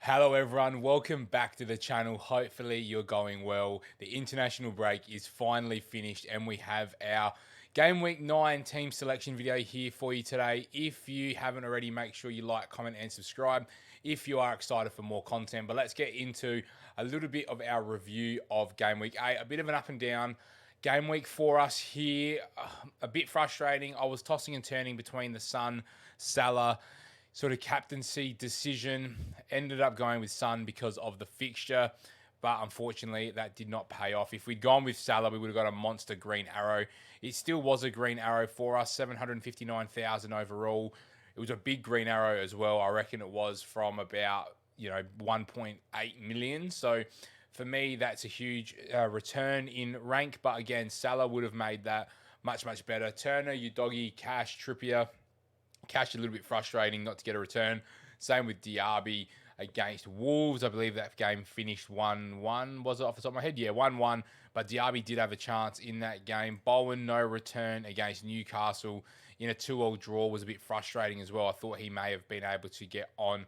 Hello everyone, welcome back to the channel. Hopefully you're going well. The international break is finally finished and we have our Game Week 9 team selection video here for you today. If you haven't already, make sure you like, comment and subscribe if you are excited for more content. But let's get into a little bit of our review of Game Week 8. A bit of an up and down game week for us here. A bit frustrating. I was tossing and turning between the Son, Salah sort of captaincy decision. Ended up going with Son because of the fixture, but unfortunately that did not pay off. If we'd gone with Salah, we would have got a monster green arrow. It still was a green arrow for us, 759,000 overall. It was a big green arrow as well. I reckon it was from about 1.8 million. So for me, that's a huge return in rank. But again, Salah would have made that much better. Turner, Udogie, Cash, Trippier. Cash a little bit frustrating not to get a return. Same with Diaby against Wolves. I believe that game finished 1-1. Was it off the top of my head? Yeah, 1-1. But Diaby did have a chance in that game. Bowen, no return against Newcastle in a 2-2 draw was a bit frustrating as well. I thought he may have been able to get on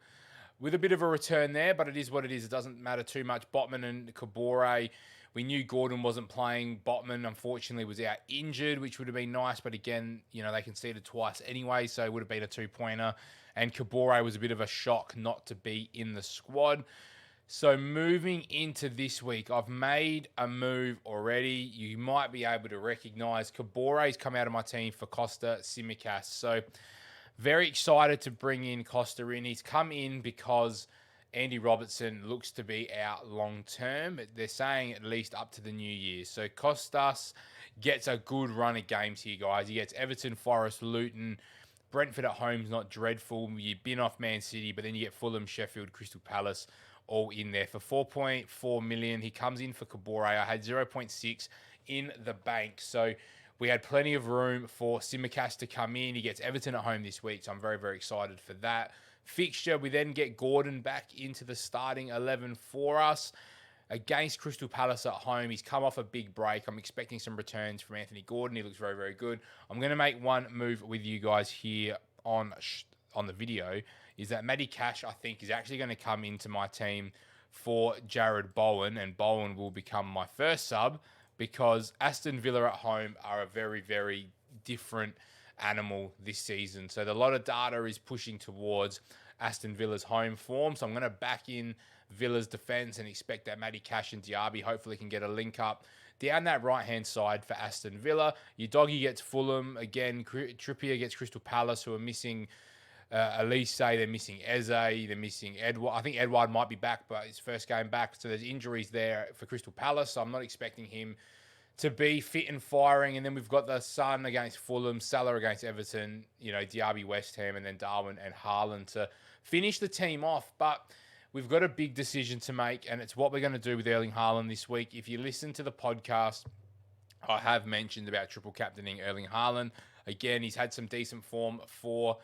with a bit of a return there, but it is what it is. It doesn't matter too much. Botman and Kabore, we knew Gordon wasn't playing. Botman, unfortunately, was out injured, which would have been nice. But again, they conceded twice anyway, so it would have been a two-pointer. And Kabore was a bit of a shock not to be in the squad. So moving into this week, I've made a move already. You might be able to recognise Kabore's come out of my team for Costa Tsimikas. So very excited to bring in Costa in. He's come in because Andy Robertson looks to be out long term. They're saying at least up to the new year. So Costas gets a good run of games here, guys. He gets Everton, Forest, Luton. Brentford at home's not dreadful. You bin off Man City, but then you get Fulham, Sheffield, Crystal Palace all in there. For 4.4 million, he comes in for Kabore. I had 0.6 in the bank. So we had plenty of room for Tsimikas to come in. He gets Everton at home this week, so I'm very excited for that fixture. We then get Gordon back into the starting 11 for us against Crystal Palace at home. He's come off a big break. I'm expecting some returns from Anthony Gordon. He looks very good. I'm going to make one move with you guys here on the video, is that Matty Cash, I think, is actually going to come into my team for Jared Bowen, and Bowen will become my first sub because Aston Villa at home are a very different animal this season. So a lot of data is pushing towards Aston Villa's home form. So I'm going to back in Villa's defence and expect that Matty Cash and Diaby hopefully can get a link up down that right-hand side for Aston Villa. Udogie gets Fulham. Again, Trippier gets Crystal Palace, who are missing Elise. They're missing Eze. They're missing Edward. I think Edward might be back, but his first game back. So there's injuries there for Crystal Palace. So I'm not expecting him to be fit and firing. And then we've got the Sun against Fulham, Salah against Everton, Diaby, West Ham, and then Darwin and Haaland to finish the team off. But we've got a big decision to make, and it's what we're going to do with Erling Haaland this week. If you listen to the podcast, I have mentioned about triple captaining Erling Haaland. Again, he's had some decent form for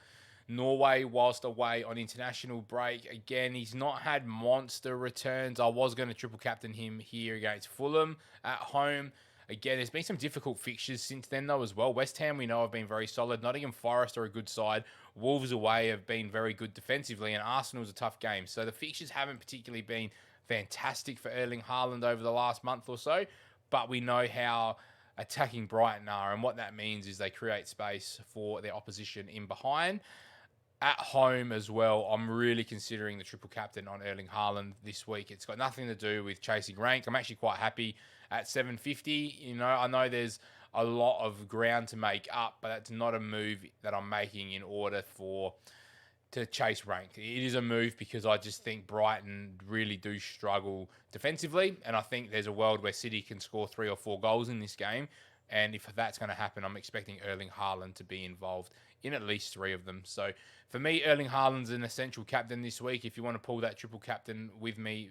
Norway whilst away on international break. Again, he's not had monster returns. I was going to triple captain him here against Fulham at home. Again, there's been some difficult fixtures since then, though, as well. West Ham, we know, have been very solid. Nottingham Forest are a good side. Wolves away have been very good defensively, and Arsenal's a tough game. So the fixtures haven't particularly been fantastic for Erling Haaland over the last month or so, but we know how attacking Brighton are, and what that means is they create space for their opposition in behind. At home as well, I'm really considering the triple captain on Erling Haaland this week. It's got nothing to do with chasing rank. I'm actually quite happy at 750. I know there's a lot of ground to make up, but that's not a move that I'm making in order to chase rank. It is a move because I just think Brighton really do struggle defensively, and I think there's a world where City can score 3 or 4 goals in this game. And if that's going to happen, I'm expecting Erling Haaland to be involved in at least 3 of them. So for me, Erling Haaland's an essential captain this week. If you want to pull that triple captain with me,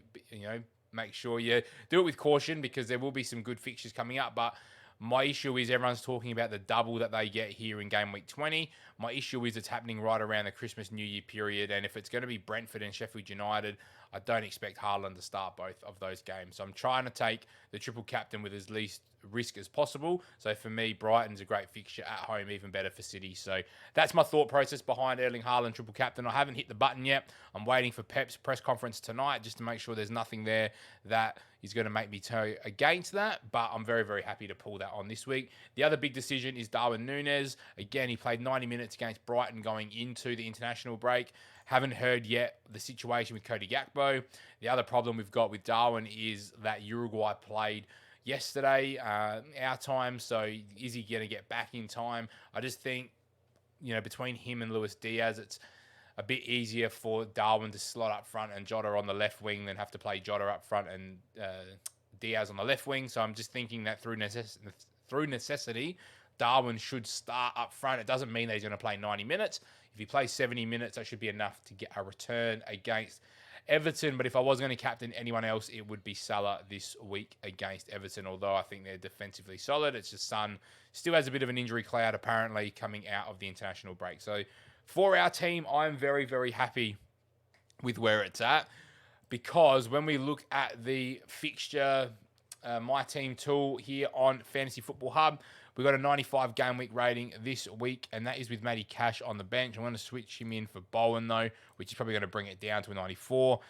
make sure you do it with caution because there will be some good fixtures coming up. But My issue is everyone's talking about the double that they get here in game week 20. My issue is it's happening right around the Christmas New Year period. And if it's going to be Brentford and Sheffield United, I don't expect Haaland to start both of those games. So I'm trying to take the triple captain with as least risk as possible. So for me, Brighton's a great fixture at home, even better for City. So that's my thought process behind Erling Haaland triple captain. I haven't hit the button yet. I'm waiting for Pep's press conference tonight just to make sure there's nothing there that is going to make me turn against that. But I'm very, very happy to pull that on this week. The other big decision is Darwin Núñez. Again, he played 90 minutes against Brighton going into the international break. Haven't heard yet the situation with Cody Gakpo. The other problem we've got with Darwin is that Uruguay played yesterday, our time. So is he going to get back in time? I just think, between him and Luis Diaz, it's a bit easier for Darwin to slot up front and Jota on the left wing than have to play Jota up front and Diaz on the left wing. So I'm just thinking that through necessity, Darwin should start up front. It doesn't mean that he's going to play 90 minutes. If he plays 70 minutes, that should be enough to get a return against Everton. But if I was going to captain anyone else, it would be Salah this week against Everton, although I think they're defensively solid. It's just Son still has a bit of an injury cloud apparently coming out of the international break. So for our team, I'm very, very happy with where it's at, because when we look at the fixture, my team tool here on Fantasy Football Hub, we've got a 95 game week rating this week, and that is with Matty Cash on the bench. I'm going to switch him in for Bowen, though, which is probably going to bring it down to a 94.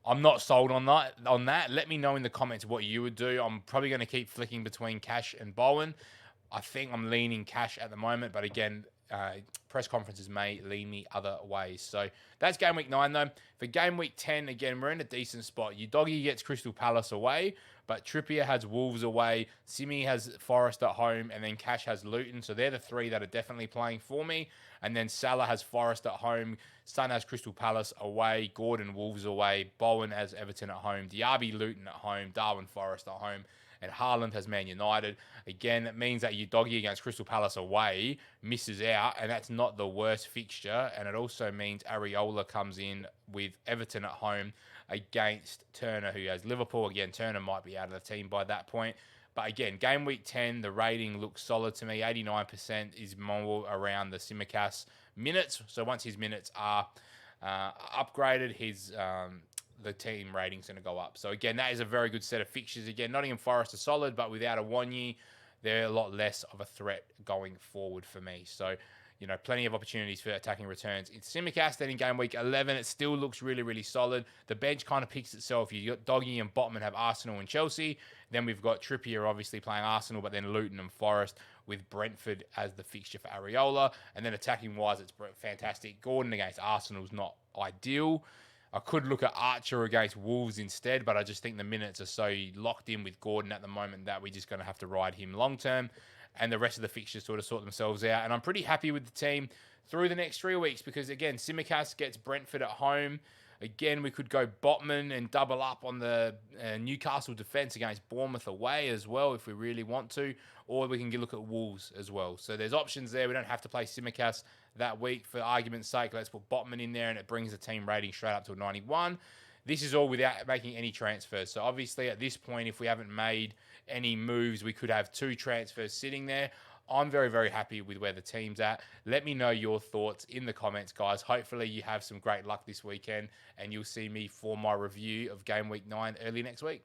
I'm not sold on that. Let me know in the comments what you would do. I'm probably going to keep flicking between Cash and Bowen. I think I'm leaning Cash at the moment, but again, press conferences may lean me other ways. So that's game week 9, though. For game week 10, again, we're in a decent spot. Doggy gets Crystal Palace away, but Trippier has Wolves away. Simi has Forest at home, and then Cash has Luton. So they're the three that are definitely playing for me. And then Salah has Forest at home. Son has Crystal Palace away. Gordon Wolves away. Bowen has Everton at home. Diaby Luton at home. Darwin Forest at home. And Haaland has Man United. Again, that means that Doggy against Crystal Palace away misses out, and that's not the worst fixture. And it also means Areola comes in with Everton at home against Turner, who has Liverpool. Again, Turner might be out of the team by that point. But again, game week 10, the rating looks solid to me. 89% is more around the Tsimikas minutes. So once his minutes are upgraded, the team rating's going to go up. So again, that is a very good set of fixtures. Again, Nottingham Forest are solid, but without Awoniyi, they're a lot less of a threat going forward for me. So, plenty of opportunities for attacking returns. In Tsimikas, then in game week 11, it still looks really, really solid. The bench kind of picks itself. You got Doggy and Botman have Arsenal and Chelsea. Then we've got Trippier obviously playing Arsenal, but then Luton and Forest with Brentford as the fixture for Areola. And then attacking wise, it's fantastic. Gordon against Arsenal is not ideal. I could look at Archer against Wolves instead, but I just think the minutes are so locked in with Gordon at the moment that we're just going to have to ride him long term, and the rest of the fixtures sort of sort themselves out. And I'm pretty happy with the team through the next 3 weeks, because again, Tsimikas gets Brentford at home. Again, we could go Botman and double up on the Newcastle defence against Bournemouth away as well if we really want to, or we can look at Wolves as well. So there's options there. We don't have to play Tsimikas that week. For argument's sake, let's put Botman in there, and it brings the team rating straight up to a 91. This is all without making any transfers. So obviously at this point, if we haven't made any moves, we could have 2 transfers sitting there. I'm very, very happy with where the team's at. Let me know your thoughts in the comments, guys. Hopefully you have some great luck this weekend, and you'll see me for my review of Game Week 9 early next week.